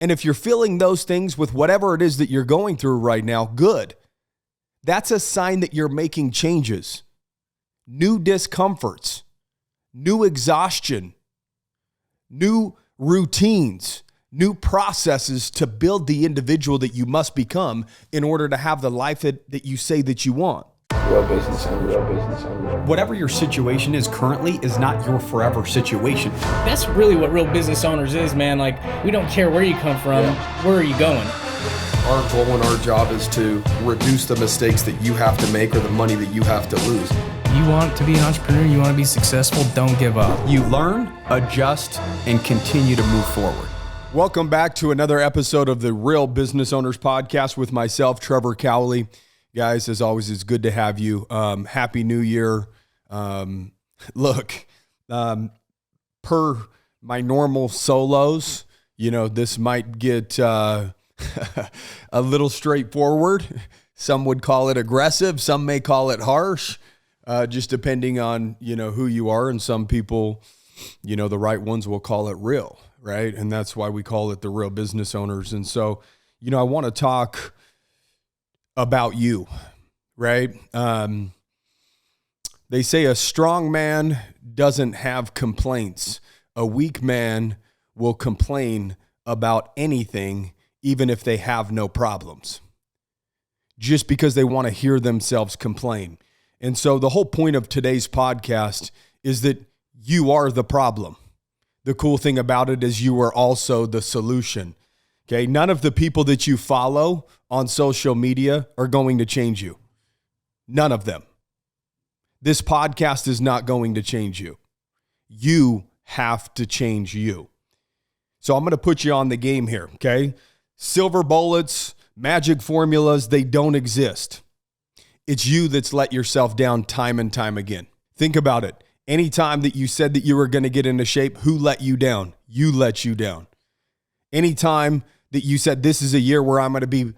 And if you're feeling those things with whatever it is that you're going through right now, good. That's a sign that you're making changes, new discomforts, new exhaustion, new routines, new processes to build the individual that you must become in order to have the life that you say that you want. Real business owner. Whatever your situation is currently is not your forever situation. That's really what real business owners is, man. Like, we don't care where you come from, where are you going? Our goal and our job is to reduce the mistakes that you have to make or the money that you have to lose. You want to be an entrepreneur, you want to be successful, don't give up. You learn, adjust, and continue to move forward. Welcome back to another episode of the Real Business Owners Podcast with myself, Trevor Cowley. Guys, as always, it's good to have you. Happy New Year. Per my normal solos, this might get a little straightforward. Some would call it aggressive. Some may call it harsh, just depending on, who you are. And some people, the right ones will call it real, right? And that's why we call it the Real Business Owners. And so, I want to talk about you, right? They say a strong man doesn't have complaints. A weak man will complain about anything, even if they have no problems, just because they want to hear themselves complain. And so the whole point of today's podcast is that you are the problem. The cool thing about it is you are also the solution. Okay, none of the people that you follow on social media are going to change you. None of them. This podcast is not going to change you. You have to change you. So I'm going to put you on the game here, okay? Silver bullets, magic formulas, they don't exist. It's you that's let yourself down time and time again. Think about it. Anytime that you said that you were going to get into shape, who let you down? You let you down. Anytime that you said this is a year where I'm going to be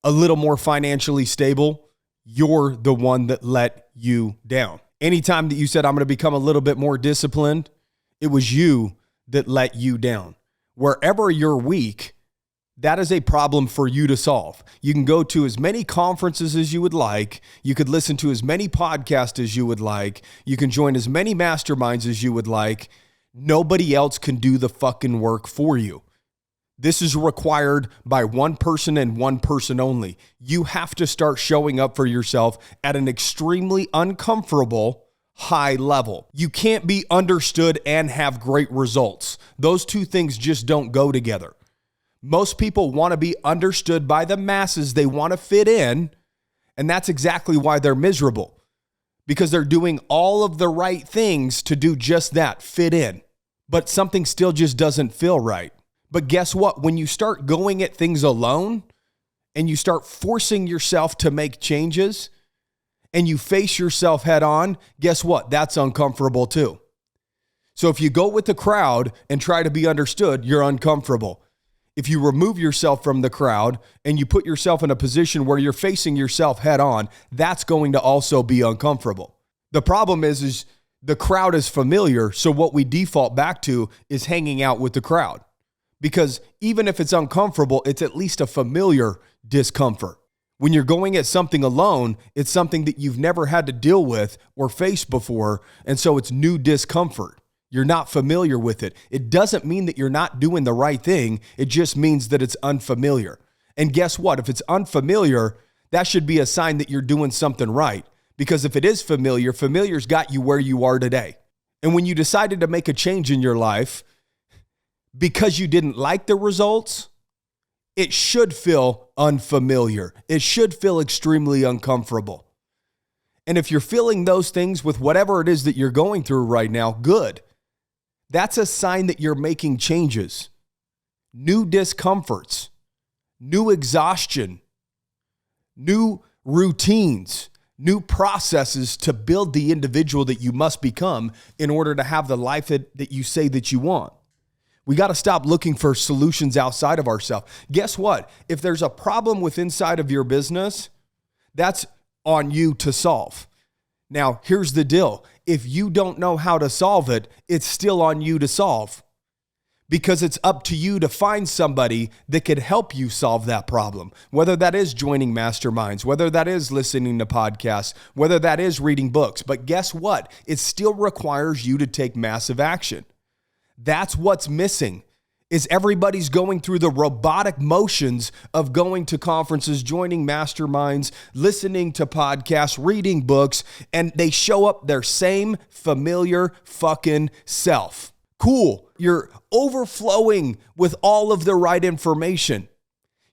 a little more financially stable, you're the one that let you down. Anytime that you said I'm going to become a little bit more disciplined, it was you that let you down. Wherever you're weak, that is a problem for you to solve. You can go to as many conferences as you would like. You could listen to as many podcasts as you would like. You can join as many masterminds as you would like. Nobody else can do the fucking work for you. This is required by one person and one person only. You have to start showing up for yourself at an extremely uncomfortable high level. You can't be understood and have great results. Those two things just don't go together. Most people want to be understood by the masses. They want to fit in, and that's exactly why they're miserable, because they're doing all of the right things to do just that, fit in. But something still just doesn't feel right. But guess what? When you start going at things alone and you start forcing yourself to make changes and you face yourself head on, guess what? That's uncomfortable too. So if you go with the crowd and try to be understood, you're uncomfortable. If you remove yourself from the crowd and you put yourself in a position where you're facing yourself head on, that's going to also be uncomfortable. The problem is the crowd is familiar. So what we default back to is hanging out with the crowd. Because even if it's uncomfortable, it's at least a familiar discomfort. When you're going at something alone, it's something that you've never had to deal with or face before. And so it's new discomfort. You're not familiar with it. It doesn't mean that you're not doing the right thing. It just means that it's unfamiliar. And guess what? If it's unfamiliar, that should be a sign that you're doing something right. Because if it is familiar, familiar's got you where you are today. And when you decided to make a change in your life, because you didn't like the results, it should feel unfamiliar. It should feel extremely uncomfortable. And if you're feeling those things with whatever it is that you're going through right now, good. That's a sign that you're making changes, new discomforts, new exhaustion, new routines, new processes to build the individual that you must become in order to have the life that you say that you want. We got to stop looking for solutions outside of ourselves. Guess what? If there's a problem with inside of your business, that's on you to solve. Now, here's the deal. If you don't know how to solve it, it's still on you to solve. because it's up to you to find somebody that could help you solve that problem. Whether that is joining masterminds, whether that is listening to podcasts, whether that is reading books. But guess what? It still requires you to take massive action. That's what's missing, is everybody's going through the robotic motions of going to conferences, joining masterminds, listening to podcasts, reading books, and they show up their same familiar fucking self. Cool. You're overflowing with all of the right information.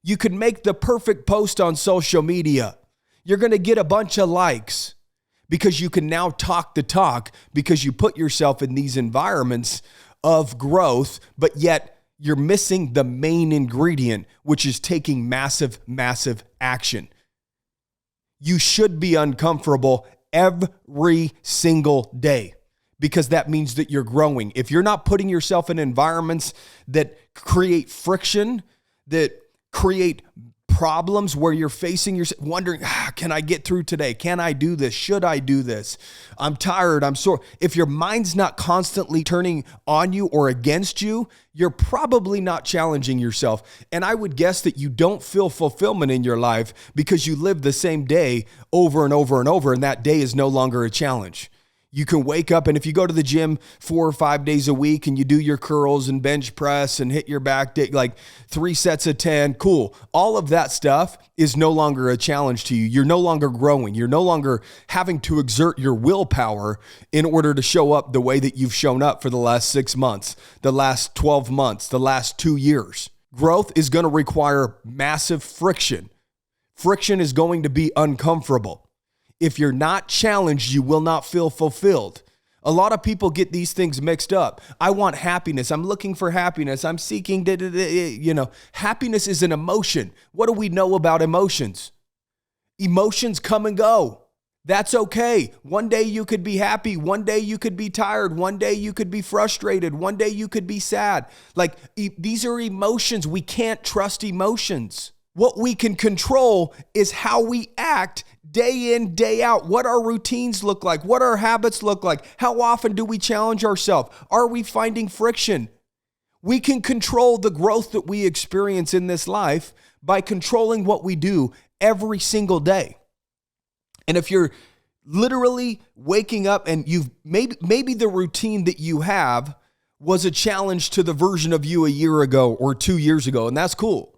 You could make the perfect post on social media. You're going to get a bunch of likes because you can now talk the talk because you put yourself in these environments of growth, but yet you're missing the main ingredient, which is taking massive, massive action. You should be uncomfortable every single day, because that means that you're growing. If you're not putting yourself in environments that create friction, that create problems where you're facing yourself, wondering, can I get through today? Can I do this? Should I do this? I'm tired. I'm sore. If your mind's not constantly turning on you or against you, you're probably not challenging yourself. And I would guess that you don't feel fulfillment in your life because you live the same day over and over and over, and that day is no longer a challenge. You can wake up, and if you go to the gym 4 or 5 days a week and you do your curls and bench press and hit your back day, like 3 sets of 10, cool. All of that stuff is no longer a challenge to you. You're no longer growing. You're no longer having to exert your willpower in order to show up the way that you've shown up for the last 6 months, the last 12 months, the last 2 years. Growth is going to require massive friction. Friction is going to be uncomfortable. If you're not challenged, you will not feel fulfilled. A lot of people get these things mixed up. I want happiness. I'm looking for happiness. I'm seeking, happiness is an emotion. What do we know about emotions? Emotions come and go. That's okay. One day you could be happy. One day you could be tired. One day you could be frustrated. One day you could be sad. Like, these are emotions. We can't trust emotions. What we can control is how we act day in, day out, what our routines look like, what our habits look like, how often do we challenge ourselves? Are we finding friction? We can control the growth that we experience in this life by controlling what we do every single day. And if you're literally waking up and you've maybe the routine that you have was a challenge to the version of you a year ago or 2 years ago, and that's cool.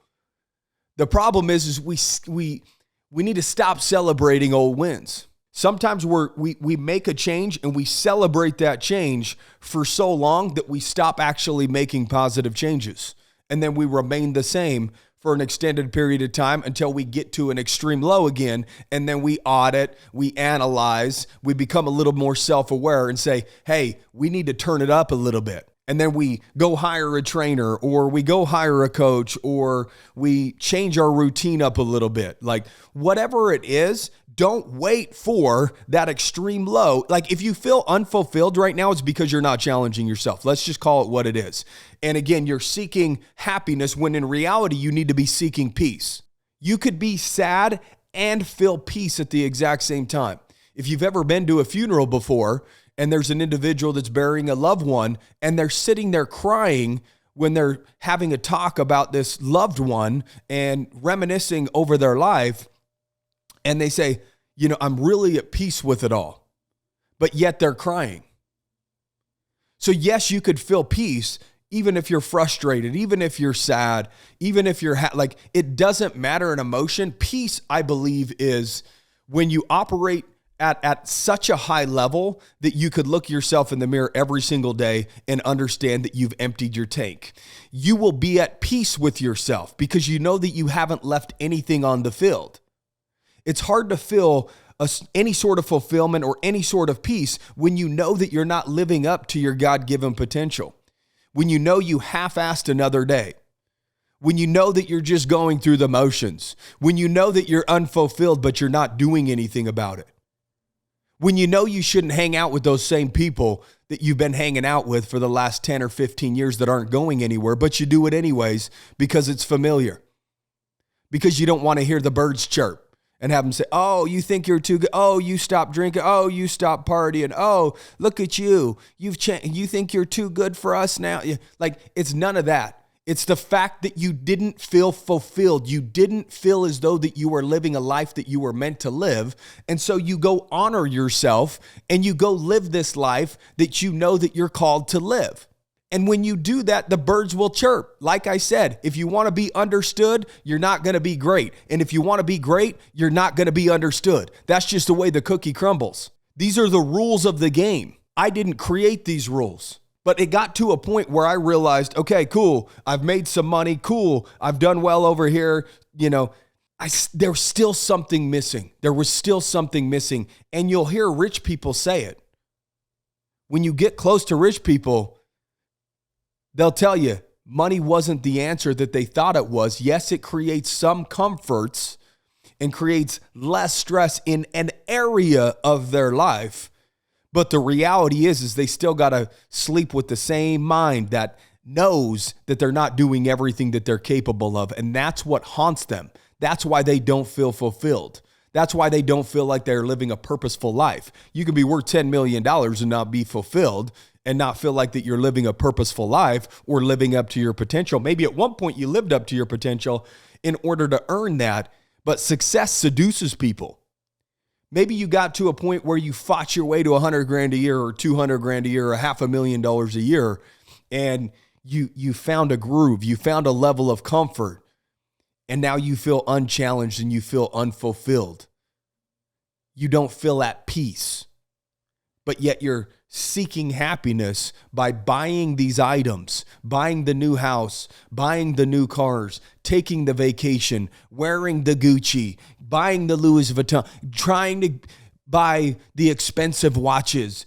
The problem is we need to stop celebrating old wins. Sometimes we make a change and we celebrate that change for so long that we stop actually making positive changes. And then we remain the same for an extended period of time until we get to an extreme low again. And then we audit, we analyze, we become a little more self-aware and say, hey, we need to turn it up a little bit. And then we go hire a trainer, or we go hire a coach, or we change our routine up a little bit. Like, whatever it is, don't wait for that extreme low. Like, if you feel unfulfilled right now, it's because you're not challenging yourself. Let's just call it what it is. And again, you're seeking happiness when in reality, you need to be seeking peace. You could be sad and feel peace at the exact same time. If you've ever been to a funeral before, and there's an individual that's burying a loved one, and they're sitting there crying when they're having a talk about this loved one and reminiscing over their life, and they say, I'm really at peace with it all, but yet they're crying. So yes, you could feel peace even if you're frustrated, even if you're sad, even if you're it doesn't matter an emotion. Peace, I believe, is when you operate at such a high level that you could look yourself in the mirror every single day and understand that you've emptied your tank. You will be at peace with yourself because you know that you haven't left anything on the field. It's hard to feel any sort of fulfillment or any sort of peace when you know that you're not living up to your God-given potential, when you know you half-assed another day, when you know that you're just going through the motions, when you know that you're unfulfilled but you're not doing anything about it. When you know you shouldn't hang out with those same people that you've been hanging out with for the last 10 or 15 years that aren't going anywhere, but you do it anyways because it's familiar, because you don't want to hear the birds chirp and have them say, oh, you think you're too good. Oh, you stop drinking. Oh, you stop partying. Oh, look at you. You've changed. You think you're too good for us now. Like, it's none of that. It's the fact that you didn't feel fulfilled. You didn't feel as though that you were living a life that you were meant to live. And so you go honor yourself and you go live this life that you know that you're called to live. And when you do that, the birds will chirp. Like I said, if you want to be understood, you're not going to be great. And if you want to be great, you're not going to be understood. That's just the way the cookie crumbles. These are the rules of the game. I didn't create these rules. But it got to a point where I realized, okay, cool. I've made some money. Cool. I've done well over here. There's still something missing. There was still something missing. And you'll hear rich people say it. When you get close to rich people, they'll tell you money wasn't the answer that they thought it was. Yes, it creates some comforts and creates less stress in an area of their life. But the reality is they still got to sleep with the same mind that knows that they're not doing everything that they're capable of. And that's what haunts them. That's why they don't feel fulfilled. That's why they don't feel like they're living a purposeful life. You can be worth $10 million and not be fulfilled and not feel like that you're living a purposeful life or living up to your potential. Maybe at one point you lived up to your potential in order to earn that, but success seduces people. Maybe you got to a point where you fought your way to $100,000 a year or $200,000 a year or $500,000 a year, and you found a groove, you found a level of comfort, and now you feel unchallenged and you feel unfulfilled. You don't feel at peace, but yet you're seeking happiness by buying these items, buying the new house, buying the new cars, taking the vacation, wearing the Gucci, buying the Louis Vuitton, trying to buy the expensive watches,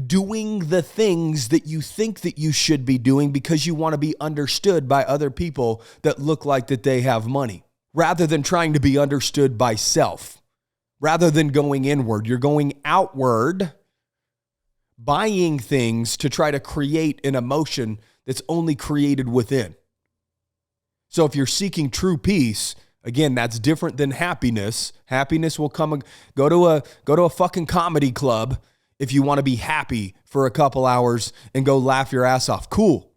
doing the things that you think that you should be doing because you want to be understood by other people that look like that they have money, rather than trying to be understood by self. Rather than going inward, you're going outward, buying things to try to create an emotion that's only created within. So if you're seeking true peace, again, that's different than happiness. Happiness will come and go to a fucking comedy club if you want to be happy for a couple hours and go laugh your ass off. Cool.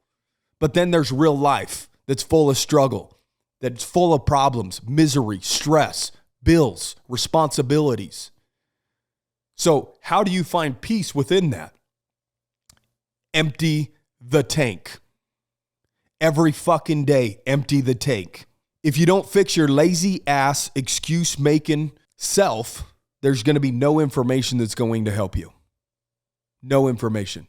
But then there's real life that's full of struggle, that's full of problems, misery, stress, bills, responsibilities. So how do you find peace within that? Empty the tank. Every fucking day, empty the tank. If you don't fix your lazy ass excuse making self, there's going to be no information that's going to help you. No information.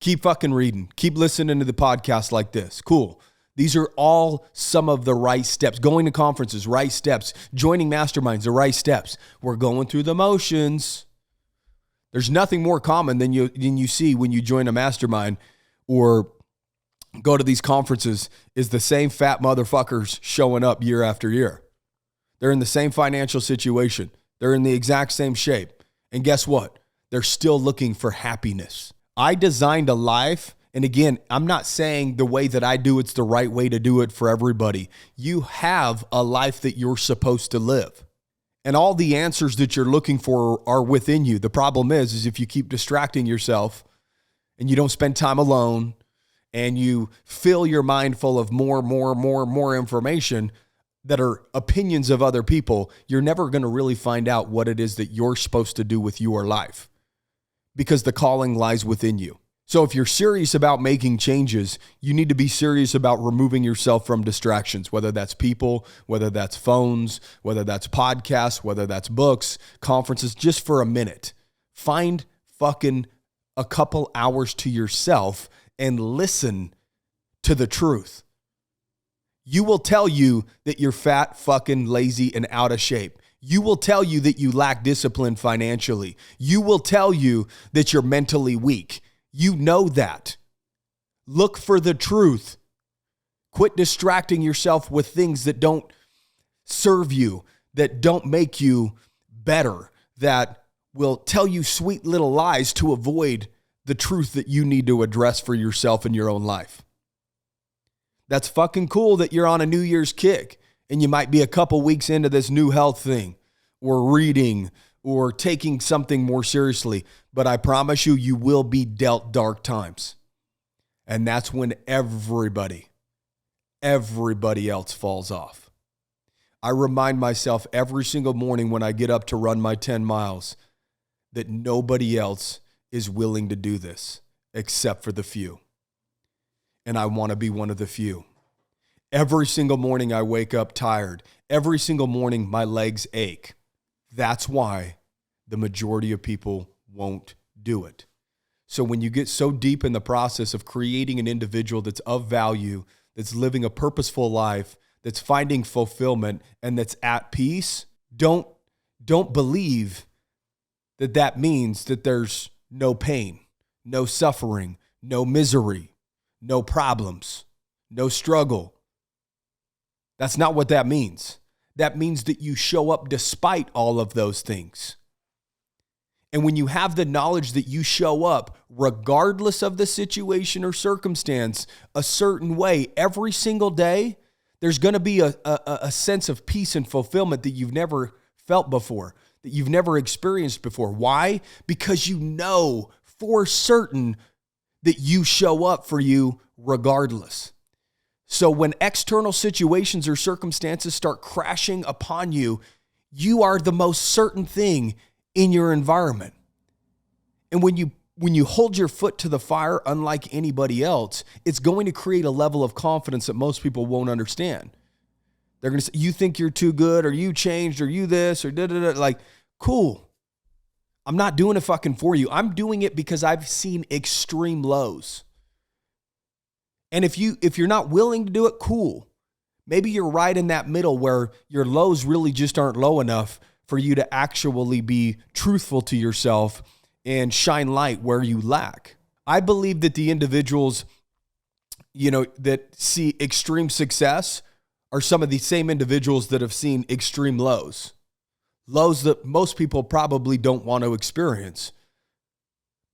Keep fucking reading. Keep listening to the podcast like this. Cool. These are all some of the right steps. Going to conferences, right steps. Joining masterminds, the right steps. We're going through the motions. There's nothing more common than you see when you join a mastermind or go to these conferences is the same fat motherfuckers showing up year after year. They're in the same financial situation. They're in the exact same shape. And guess what? They're still looking for happiness. I designed a life. And again, I'm not saying the way that I do it's the right way to do it for everybody. You have a life that you're supposed to live. And all the answers that you're looking for are within you. The problem is if you keep distracting yourself and you don't spend time alone and you fill your mind full of more information that are opinions of other people, you're never going to really find out what it is that you're supposed to do with your life because the calling lies within you. So if you're serious about making changes, you need to be serious about removing yourself from distractions, whether that's people, whether that's phones, whether that's podcasts, whether that's books, conferences, just for a minute. Find fucking a couple hours to yourself and listen to the truth. You will tell you that you're fat, fucking lazy, and out of shape. You will tell you that you lack discipline financially. You will tell you that you're mentally weak. You know that. Look for the truth. Quit distracting yourself with things that don't serve you, that don't make you better, that will tell you sweet little lies to avoid the truth that you need to address for yourself in your own life. That's fucking cool that you're on a New Year's kick And you might be a couple weeks into this new health thing or reading or taking something more seriously. But I promise you, you will be dealt dark times. And that's when everybody else falls off. I remind myself every single morning when I get up to run my 10 miles that nobody else is willing to do this except for the few. And I want to be one of the few. Every single morning I wake up tired. Every single morning my legs ache. That's why the majority of people won't do it. So when you get so deep in the process of creating an individual that's of value, that's living a purposeful life, that's finding fulfillment, and that's at peace, don't believe that means that there's no pain, no suffering, no misery, no problems, no struggle. That's not what that means. That means that you show up despite all of those things. And when you have the knowledge that you show up, regardless of the situation or circumstance, a certain way every single day, there's going to be a sense of peace and fulfillment that you've never felt before, that you've never experienced before. Why? Because you know for certain that you show up for you regardless. So when external situations or circumstances start crashing upon you, you are the most certain thing in your environment. And when you hold your foot to the fire, unlike anybody else, it's going to create a level of confidence that most people won't understand. They're going to say, you think you're too good, or you changed, or you this, or da-da-da. Like, cool. I'm not doing it fucking for you. I'm doing it because I've seen extreme lows. And if you're not willing to do it, cool. Maybe you're right in that middle where your lows really just aren't low enough for you to actually be truthful to yourself and shine light where you lack. I believe that the individuals, that see extreme success are some of the same individuals that have seen extreme lows. Lows that most people probably don't want to experience.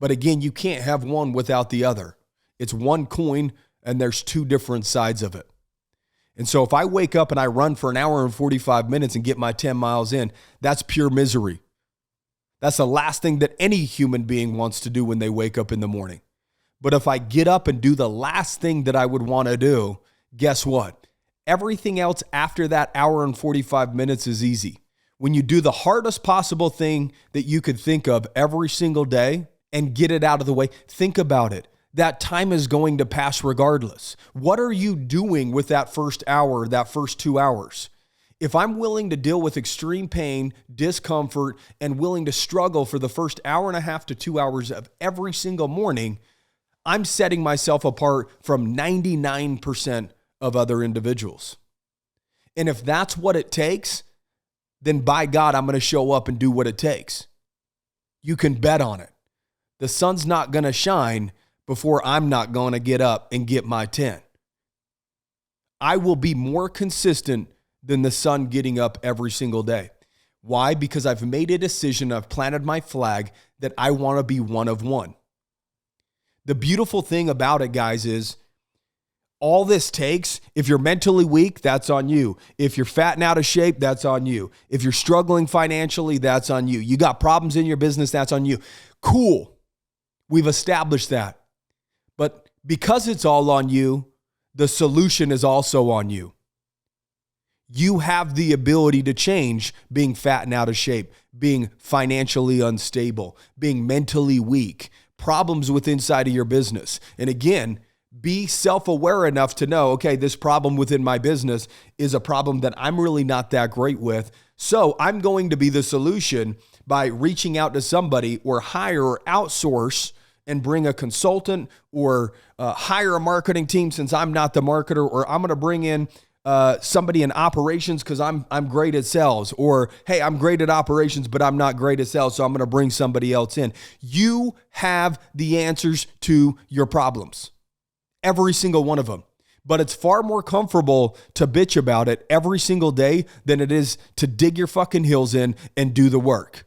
But again, you can't have one without the other. It's one coin and there's two different sides of it. And so if I wake up and I run for an hour and 45 minutes and get my 10 miles in, that's pure misery. That's the last thing that any human being wants to do when they wake up in the morning. But if I get up and do the last thing that I would want to do, guess what? Everything else after that hour and 45 minutes is easy. When you do the hardest possible thing that you could think of every single day and get it out of the way, think about it. That time is going to pass regardless. What are you doing with that first hour, that first 2 hours? If I'm willing to deal with extreme pain, discomfort, and willing to struggle for the first hour and a half to 2 hours of every single morning, I'm setting myself apart from 99% of other individuals. And if that's what it takes, then by God, I'm going to show up and do what it takes. You can bet on it. The sun's not going to shine before I'm not going to get up and get my 10. I will be more consistent than the sun getting up every single day. Why? Because I've made a decision, I've planted my flag that I want to be one of one. The beautiful thing about it, guys, is all this takes, if you're mentally weak, that's on you. If you're fat and out of shape, that's on you. If you're struggling financially, that's on you. You got problems in your business, that's on you. Cool. We've established that. But because it's all on you, the solution is also on you. You have the ability to change being fat and out of shape, being financially unstable, being mentally weak, problems with inside of your business. And again, be self-aware enough to know, okay, this problem within my business is a problem that I'm really not that great with. So I'm going to be the solution by reaching out to somebody or hire or outsource and bring a consultant or hire a marketing team since I'm not the marketer, or I'm going to bring in somebody in operations because I'm great at sales, or hey, I'm great at operations, but I'm not great at sales, so I'm going to bring somebody else in. You have the answers to your problems, every single one of them. But it's far more comfortable to bitch about it every single day than it is to dig your fucking heels in and do the work.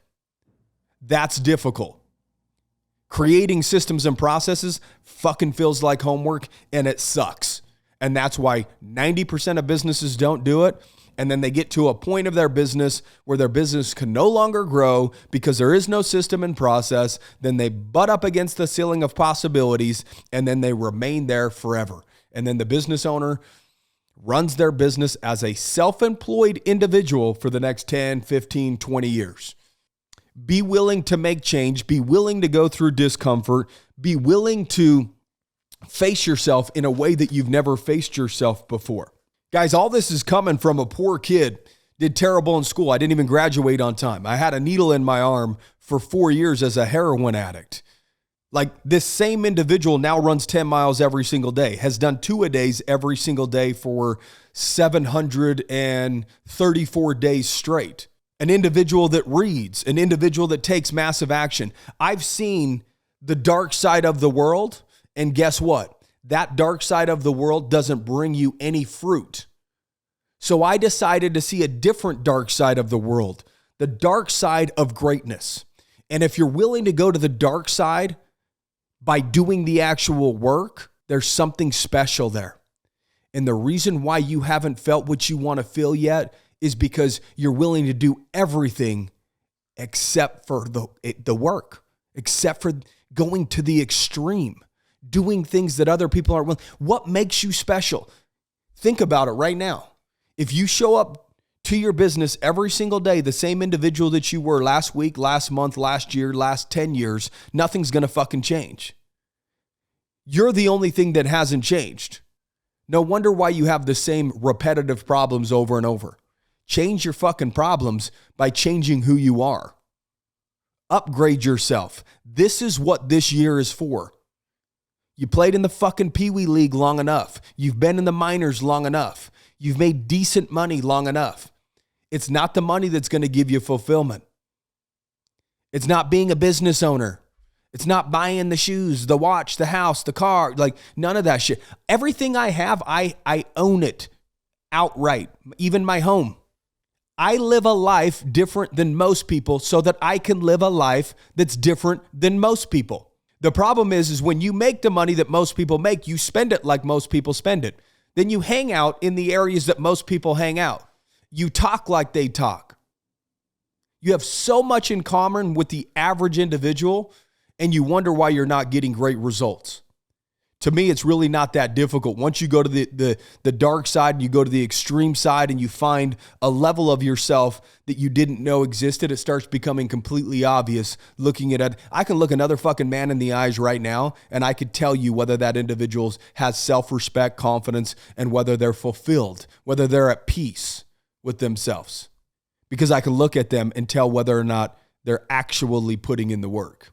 That's difficult. Creating systems and processes fucking feels like homework, and it sucks. And that's why 90% of businesses don't do it. And then they get to a point of their business where their business can no longer grow because there is no system and process. Then they butt up against the ceiling of possibilities, and then they remain there forever. And then the business owner runs their business as a self-employed individual for the next 10, 15, 20 years. Be willing to make change. Be willing to go through discomfort. Be willing to face yourself in a way that you've never faced yourself before. Guys, all this is coming from a poor kid, did terrible in school. I didn't even graduate on time. I had a needle in my arm for 4 years as a heroin addict. Like, this same individual now runs 10 miles every single day, has done 2-a-days every single day for 734 days straight. An individual that reads, an individual that takes massive action. I've seen the dark side of the world, and guess what? That dark side of the world doesn't bring you any fruit. So I decided to see a different dark side of the world, the dark side of greatness. And if you're willing to go to the dark side by doing the actual work, there's something special there. And the reason why you haven't felt what you want to feel yet is because you're willing to do everything except for the work, except for going to the extreme. Doing things that other people aren't willing. What makes you special? Think about it right now. If you show up to your business every single day, the same individual that you were last week, last month, last year, last 10 years, nothing's going to fucking change. You're the only thing that hasn't changed. No wonder why you have the same repetitive problems over and over. Change your fucking problems by changing who you are. Upgrade yourself. This is what this year is for. You played in the fucking Pee Wee League long enough. You've been in the minors long enough. You've made decent money long enough. It's not the money that's going to give you fulfillment. It's not being a business owner. It's not buying the shoes, the watch, the house, the car, like none of that shit. Everything I have, I own it outright, even my home. I live a life different than most people so that I can live a life that's different than most people. The problem is when you make the money that most people make, you spend it like most people spend it. Then you hang out in the areas that most people hang out. You talk like they talk. You have so much in common with the average individual, and you wonder why you're not getting great results. To me, it's really not that difficult. Once you go to the dark side and you go to the extreme side and you find a level of yourself that you didn't know existed, it starts becoming completely obvious looking at it. I can look another fucking man in the eyes right now and I could tell you whether that individual has self-respect, confidence, and whether they're fulfilled, whether they're at peace with themselves. Because I can look at them and tell whether or not they're actually putting in the work.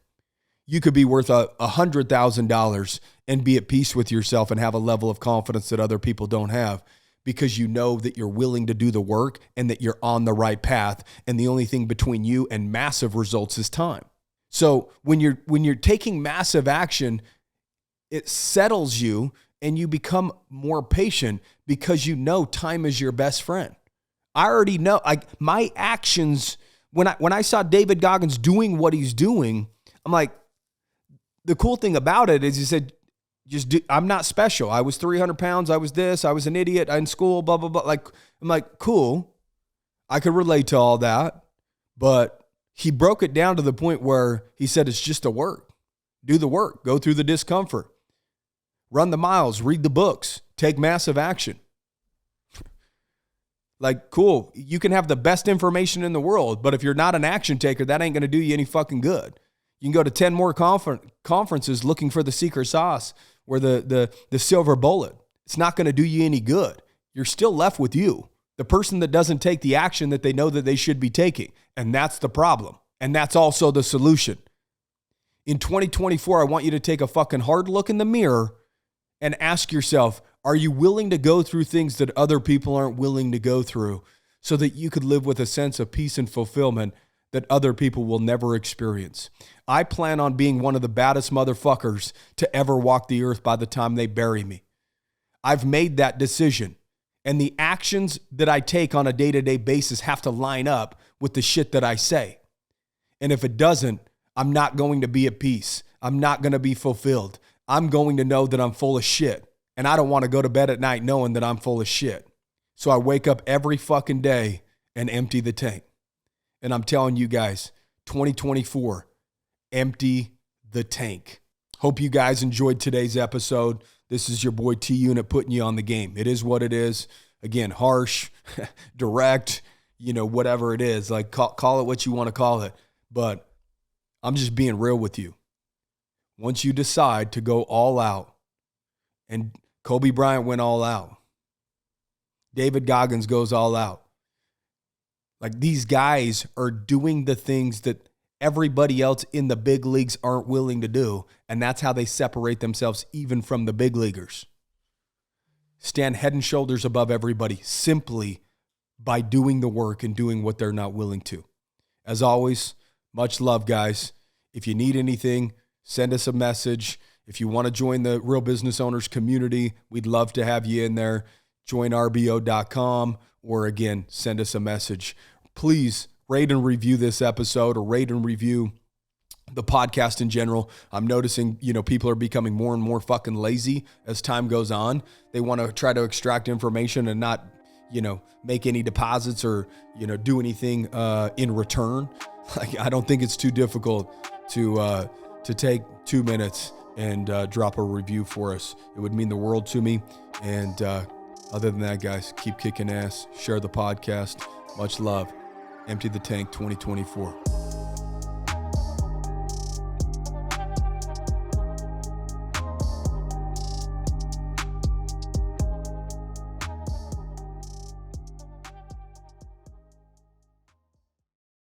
You could be worth $100,000 and be at peace with yourself and have a level of confidence that other people don't have because you know that you're willing to do the work and that you're on the right path. And the only thing between you and massive results is time. So when you're taking massive action, it settles you and you become more patient because you know time is your best friend. I already know, like my actions, when I saw David Goggins doing what he's doing, I'm like, the cool thing about it is he said, I'm not special. I was 300 pounds. I was this. I was an idiot in school, blah, blah, blah. Like, I'm like, cool. I could relate to all that. But he broke it down to the point where he said, it's just a work. Do the work. Go through the discomfort. Run the miles. Read the books. Take massive action. Like, cool. You can have the best information in the world, but if you're not an action taker, that ain't going to do you any fucking good. You can go to 10 more conferences looking for the secret sauce or the silver bullet. It's not going to do you any good. You're still left with you, the person that doesn't take the action that they know that they should be taking. And that's the problem. And that's also the solution. In 2024, I want you to take a fucking hard look in the mirror and ask yourself, are you willing to go through things that other people aren't willing to go through so that you could live with a sense of peace and fulfillment that other people will never experience? I plan on being one of the baddest motherfuckers to ever walk the earth by the time they bury me. I've made that decision. And the actions that I take on a day-to-day basis have to line up with the shit that I say. And if it doesn't, I'm not going to be at peace. I'm not going to be fulfilled. I'm going to know that I'm full of shit. And I don't want to go to bed at night knowing that I'm full of shit. So I wake up every fucking day and empty the tank. And I'm telling you guys, 2024, empty the tank. Hope you guys enjoyed today's episode. This is your boy T-Unit putting you on the game. It is what it is. Again, harsh, direct, whatever it is. Like call it what you want to call it. But I'm just being real with you. Once you decide to go all out, and Kobe Bryant went all out, David Goggins goes all out. Like, these guys are doing the things that everybody else in the big leagues aren't willing to do. And that's how they separate themselves even from the big leaguers. Stand head and shoulders above everybody simply by doing the work and doing what they're not willing to. As always, much love, guys. If you need anything, send us a message. If you want to join the Real Business Owners community, we'd love to have you in there. Join rbo.com, or again, send us a message. Please rate and review this episode, or rate and review the podcast in general. I'm noticing, people are becoming more and more fucking lazy as time goes on. They want to try to extract information and not, make any deposits or, do anything in return. Like, I don't think it's too difficult to take 2 minutes and drop a review for us. It would mean the world to me. And other than that, guys, keep kicking ass. Share the podcast. Much love. Empty the Tank 2024.